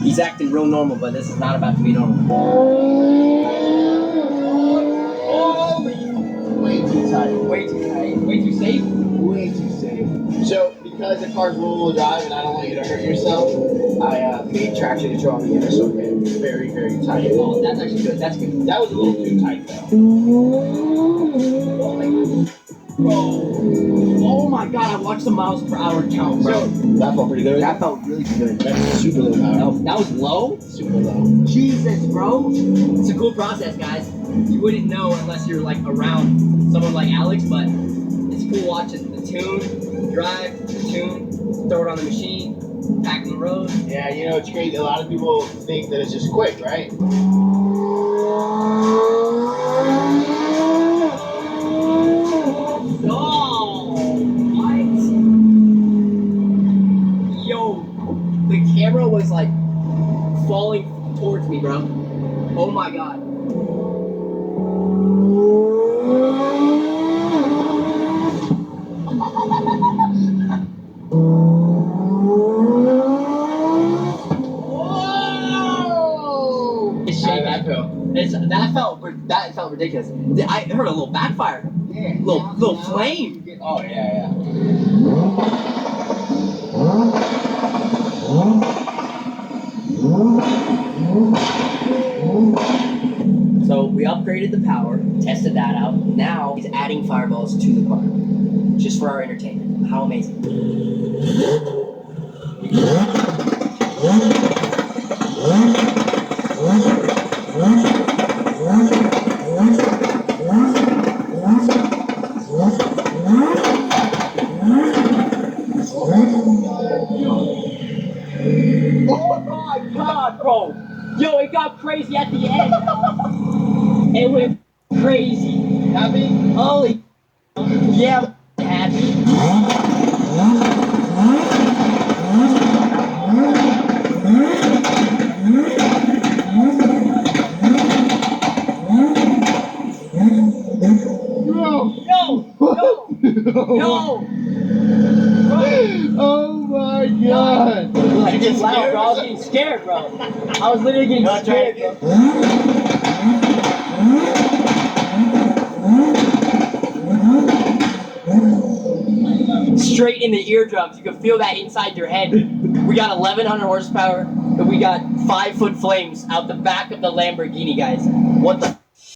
He's acting real normal, but this is not about to be normal. Oh, way too tight. Way too tight. Way too safe? Way too safe. So, because the car's rear-wheel drive and I don't want you to hurt yourself, I made traction control on the inner circuit. Very, very tight. Oh, that's actually good. That's good. That was a little too tight, though. Oh my god, I watched the miles per hour count, bro. So, that felt pretty good. That felt really good. That's super low power. That was low? Super low. Jesus, bro. It's a cool process, guys. You wouldn't know unless you're like around someone like Alex, but it's cool watching the tune, drive, the tune, throw it on the machine, back on the road. Yeah, you know, it's crazy. A lot of people think that it's just quick, right? The camera was like falling towards me, bro. Oh my god. Whoa! It's shaking. How did that feel? That felt ridiculous. I heard a little backfire. Yeah. Little flame. Oh yeah. So we upgraded the power, tested that out. Now he's adding fireballs to the car, just for our entertainment. How amazing! Oh my god, bro! Yo, it got crazy at the end. It went crazy. Happy? Holy. Yeah, happy. No! Oh my god! Did you get loud, bro? I was getting scared, bro. I was literally getting scared, bro. Straight in the eardrums. You can feel that inside your head. We got 1,100 horsepower, and we got 5-foot flames out the back of the Lamborghini, guys. What the